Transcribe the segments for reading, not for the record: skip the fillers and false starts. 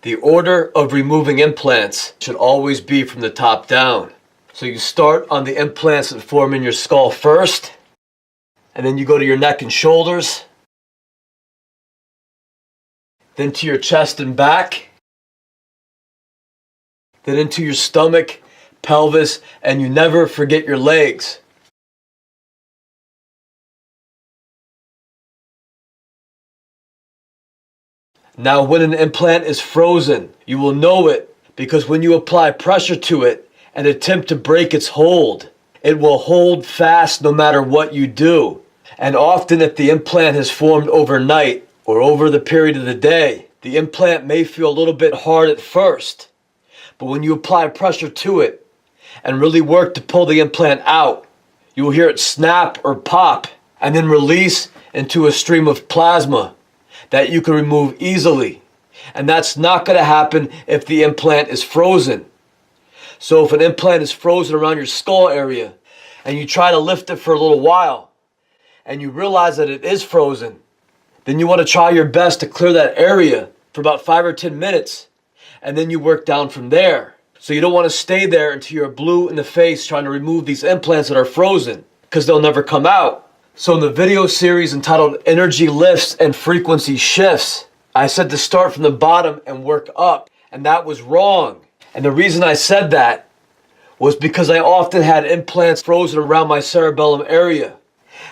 The order of removing implants should always be from the top down. So you start on the implants that form in your skull first, and then you go to your neck and shoulders, then to your chest and back, then into your stomach, pelvis, and you never forget your legs. Now, when an implant is frozen, you will know it because when you apply pressure to it and attempt to break its hold, it will hold fast no matter what you do. And often if the implant has formed overnight or over the period of the day, the implant may feel a little bit hard at first. But when you apply pressure to it and really work to pull the implant out, you will hear it snap or pop and then release into a stream of plasma that you can remove easily. And that's not going to happen if the implant is frozen. So if an implant is frozen around your skull area and you try to lift it for a little while and you realize that it is frozen, then you want to try your best to clear that area for about 5 or 10 minutes and then you work down from there. So you don't want to stay there until you're blue in the face trying to remove these implants that are frozen because they'll never come out. So in the video series entitled Energy Lifts and Frequency Shifts, I said to start from the bottom and work up, and that was wrong. And the reason I said that was because I often had implants frozen around my cerebellum area.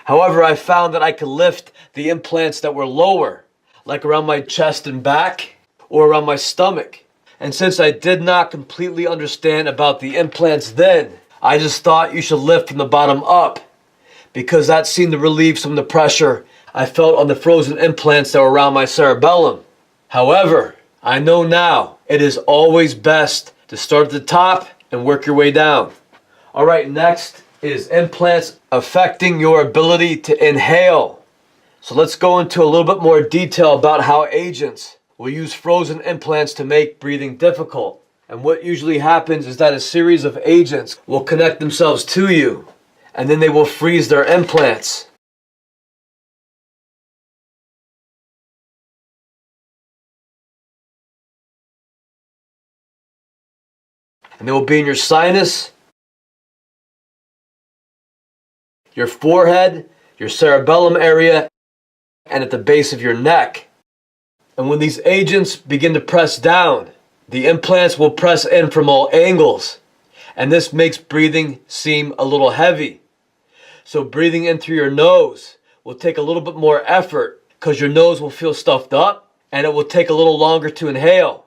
However, I found that I could lift the implants that were lower, like around my chest and back or around my stomach. And since I did not completely understand about the implants then, I just thought you should lift from the bottom up, because that seemed to relieve some of the pressure I felt on the frozen implants that were around my cerebellum. However, I know now it is always best to start at the top and work your way down. All right, next is implants affecting your ability to inhale. So let's go into a little bit more detail about how agents will use frozen implants to make breathing difficult. And what usually happens is that a series of agents will connect themselves to you, and then they will freeze their implants. And they will be in your sinus, your forehead, your cerebellum area, and at the base of your neck. And when these agents begin to press down, the implants will press in from all angles. And this makes breathing seem a little heavy. So breathing in through your nose will take a little bit more effort because your nose will feel stuffed up and it will take a little longer to inhale.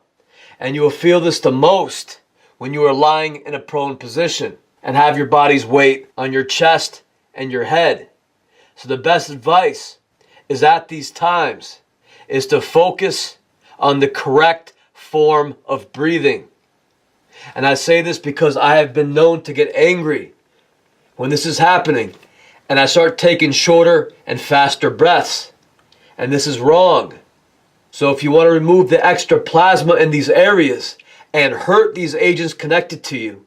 And you will feel this the most when you are lying in a prone position and have your body's weight on your chest and your head. So the best advice is at these times is to focus on the correct form of breathing. And I say this because I have been known to get angry when this is happening and I start taking shorter and faster breaths. And this is wrong. So if you want to remove the extra plasma in these areas and hurt these agents connected to you,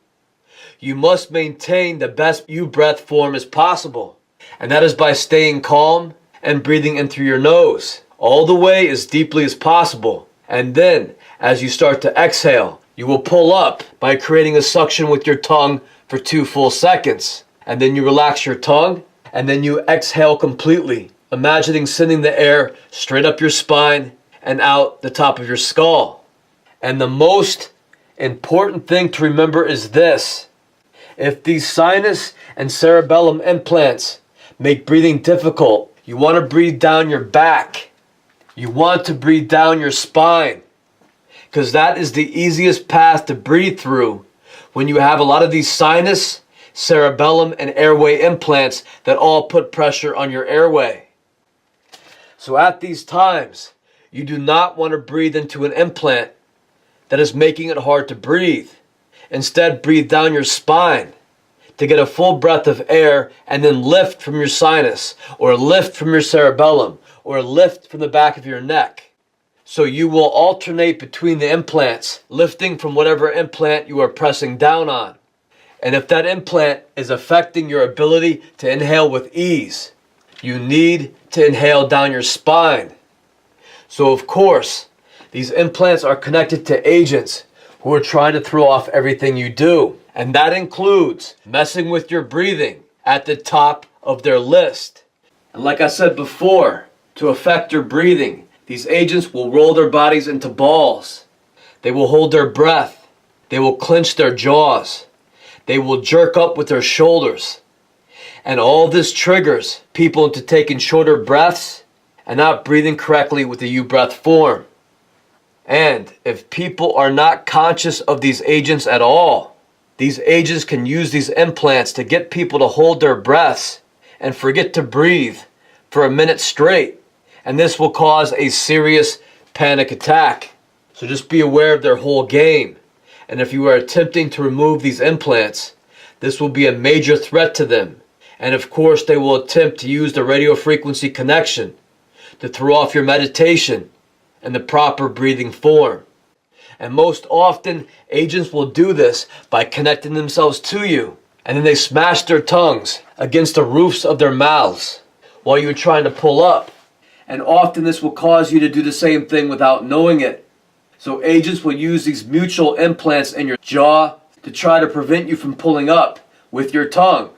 you must maintain the best breath form as possible. And that is by staying calm and breathing in through your nose all the way as deeply as possible. And then as you start to exhale, you will pull up by creating a suction with your tongue for 2 full seconds. And then you relax your tongue and then you exhale completely, imagining sending the air straight up your spine and out the top of your skull. And the most important thing to remember is this: if these sinus and cerebellum implants make breathing difficult, you want to breathe down your back. You want to breathe down your spine, because that is the easiest path to breathe through when you have a lot of these sinus, cerebellum, and airway implants that all put pressure on your airway. So at these times, you do not want to breathe into an implant that is making it hard to breathe. Instead, breathe down your spine to get a full breath of air and then lift from your sinus or lift from your cerebellum or lift from the back of your neck. So you will alternate between the implants, lifting from whatever implant you are pressing down on. And if that implant is affecting your ability to inhale with ease, you need to inhale down your spine. So of course, These implants are connected to agents who are trying to throw off everything you do. And that includes messing with your breathing at the top of their list. And like I said before, to affect your breathing, these agents will roll their bodies into balls. They will hold their breath. They will clench their jaws. They will jerk up with their shoulders. And all this triggers people into taking shorter breaths and not breathing correctly with the U-breath form. And if people are not conscious of these agents at all, these agents can use these implants to get people to hold their breaths and forget to breathe for a minute straight. And this will cause a serious panic attack. So just be aware of their whole game. And if you are attempting to remove these implants, this will be a major threat to them. And of course, they will attempt to use the radio frequency connection to throw off your meditation and the proper breathing form. And most often, agents will do this by connecting themselves to you. And then they smash their tongues against the roofs of their mouths while you're trying to pull up. And often this will cause you to do the same thing without knowing it. So agents will use these mutual implants in your jaw to try to prevent you from pulling up with your tongue.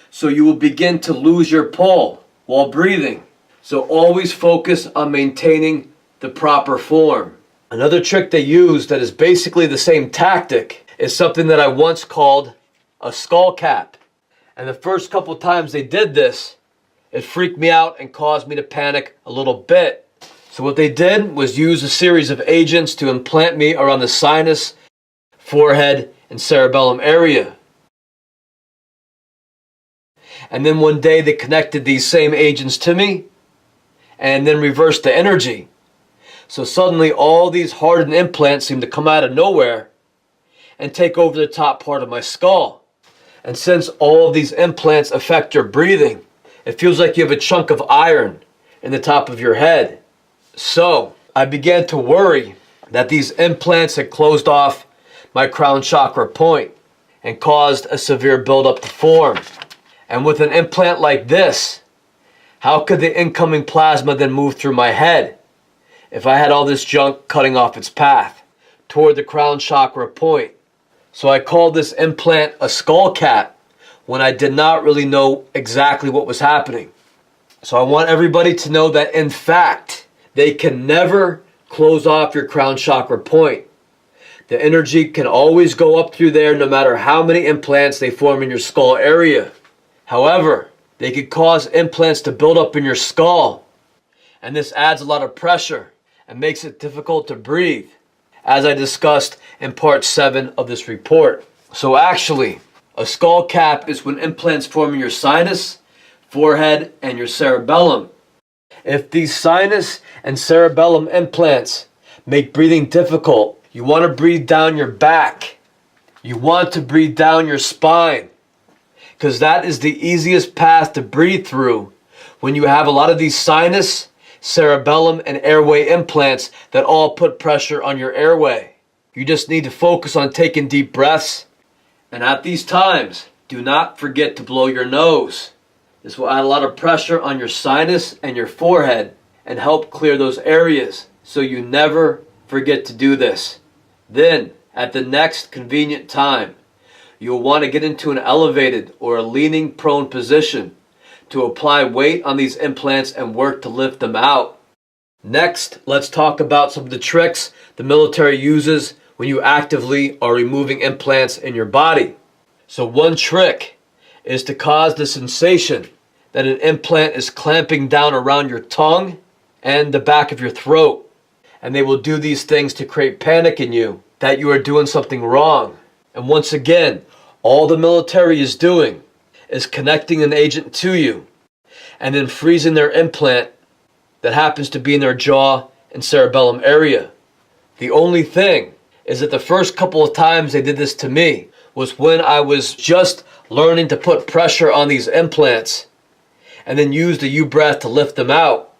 So you will begin to lose your pull while breathing. So always focus on maintaining the proper form. Another trick they use that is basically the same tactic is something that I once called a skull cap. And the first couple times they did this, it freaked me out and caused me to panic a little bit. So what they did was use a series of agents to implant me around the sinus, forehead, and cerebellum area. And then one day they connected these same agents to me and then reversed the energy. So suddenly all these hardened implants seem to come out of nowhere and take over the top part of my skull. And since all of these implants affect your breathing, it feels like you have a chunk of iron in the top of your head. So I began to worry that these implants had closed off my crown chakra point and caused a severe buildup to form. And with an implant like this, how could the incoming plasma then move through my head if I had all this junk cutting off its path toward the crown chakra point? So I called this implant a skull cap when I did not really know exactly what was happening. So I want everybody to know that in fact, they can never close off your crown chakra point. The energy can always go up through there no matter how many implants they form in your skull area. However, they could cause implants to build up in your skull. And this adds a lot of pressure and makes it difficult to breathe, as I discussed in part 7 of this report. So actually, a skull cap is when implants form in your sinus, forehead, and your cerebellum. If these sinus and cerebellum implants make breathing difficult, you want to breathe down your back. You want to breathe down your spine, because that is the easiest path to breathe through when you have a lot of these sinus, cerebellum, and airway implants that all put pressure on your airway. You just need to focus on taking deep breaths. And at these times, do not forget to blow your nose. This will add a lot of pressure on your sinus and your forehead and help clear those areas. So you never forget to do this. Then, at the next convenient time, you'll want to get into an elevated or a leaning prone position to apply weight on these implants and work to lift them out. Next, let's talk about some of the tricks the military uses when you actively are removing implants in your body. So one trick is to cause the sensation that an implant is clamping down around your tongue and the back of your throat. And they will do these things to create panic in you that you are doing something wrong. And once again, all the military is doing is connecting an agent to you and then freezing their implant that happens to be in their jaw and cerebellum area. The only thing is that the first couple of times they did this to me was when I was just learning to put pressure on these implants and then use the U-breath to lift them out.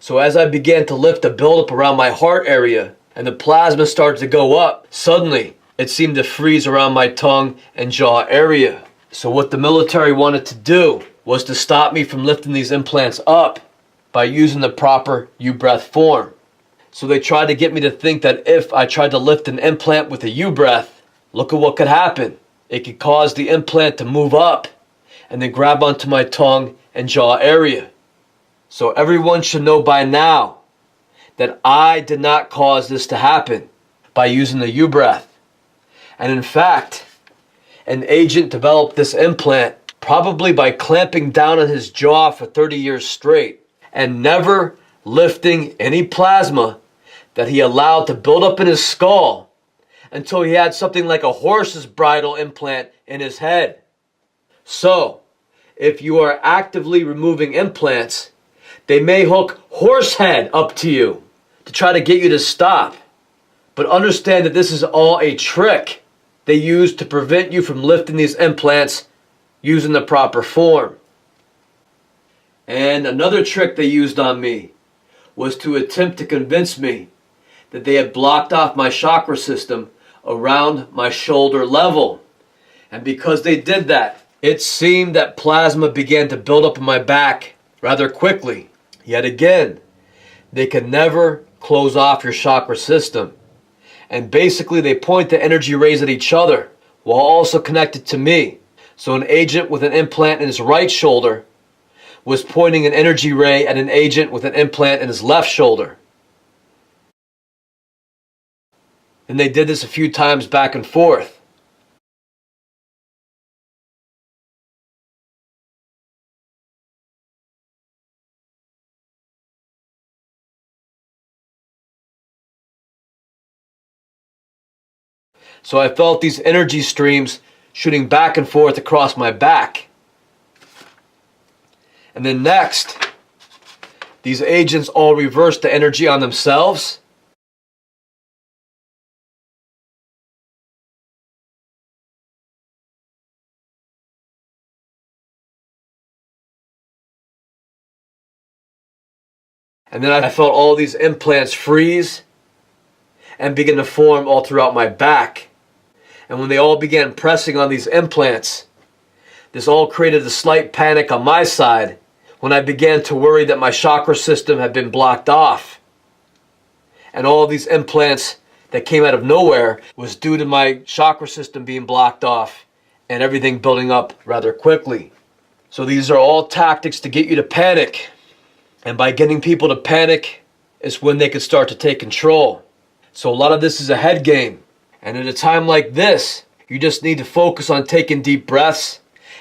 So as I began to lift the buildup around my heart area and the plasma started to go up, suddenly it seemed to freeze around my tongue and jaw area. So what the military wanted to do was to stop me from lifting these implants up by using the proper U-breath form. So they tried to get me to think that if I tried to lift an implant with a U-breath, look at what could happen. It could cause the implant to move up and then grab onto my tongue and jaw area. So everyone should know by now that I did not cause this to happen by using the U-breath. And in fact, an agent developed this implant probably by clamping down on his jaw for 30 years straight and never lifting any plasma that he allowed to build up in his skull until he had something like a horse's bridle implant in his head. So, if you are actively removing implants, they may hook horsehead up to you to try to get you to stop. But understand that this is all a trick they use to prevent you from lifting these implants using the proper form. And another trick they used on me was to attempt to convince me that they had blocked off my chakra system around my shoulder level. And because they did that, it seemed that plasma began to build up in my back rather quickly. Yet again, they can never close off your chakra system. And basically they point the energy rays at each other while also connected to me. So an agent with an implant in his right shoulder was pointing an energy ray at an agent with an implant in his left shoulder. And they did this a few times back and forth. So I felt these energy streams shooting back and forth across my back. And then next, these agents all reversed the energy on themselves. And then I felt all these implants freeze and begin to form all throughout my back. And when they all began pressing on these implants, this all created a slight panic on my side when I began to worry that my chakra system had been blocked off. And all these implants that came out of nowhere was due to my chakra system being blocked off and everything building up rather quickly. So these are all tactics to get you to panic. And by getting people to panic is when they can start to take control. So a lot of this is a head game. And at a time like this, you just need to focus on taking deep breaths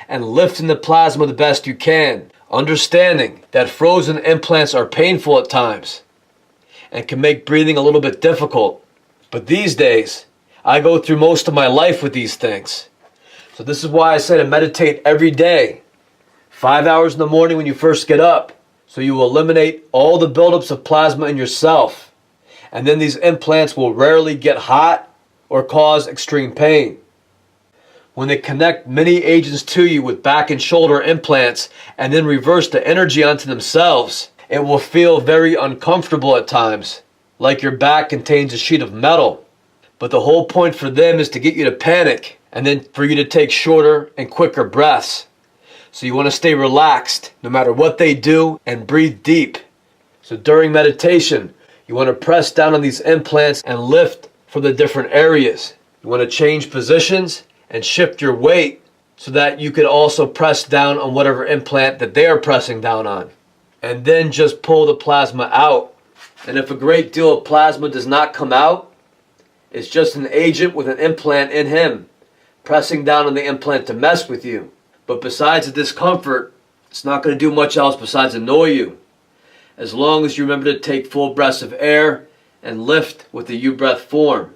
and lifting the plasma the best you can. Understanding that frozen implants are painful at times and can make breathing a little bit difficult. But these days, I go through most of my life with these things. So this is why I say to meditate every day, 5 hours in the morning when you first get up, so you will eliminate all the buildups of plasma in yourself. And then these implants will rarely get hot or cause extreme pain. When they connect many agents to you with back and shoulder implants and then reverse the energy onto themselves, it will feel very uncomfortable at times, like your back contains a sheet of metal. But the whole point for them is to get you to panic and then for you to take shorter and quicker breaths. So you want to stay relaxed no matter what they do and breathe deep. So during meditation, you want to press down on these implants and lift from the different areas. You want to change positions and shift your weight so that you can also press down on whatever implant that they are pressing down on. And then just pull the plasma out. And if a great deal of plasma does not come out, it's just an agent with an implant in him pressing down on the implant to mess with you. But besides the discomfort, it's not going to do much else besides annoy you. As long as you remember to take full breaths of air and lift with the U-breath form.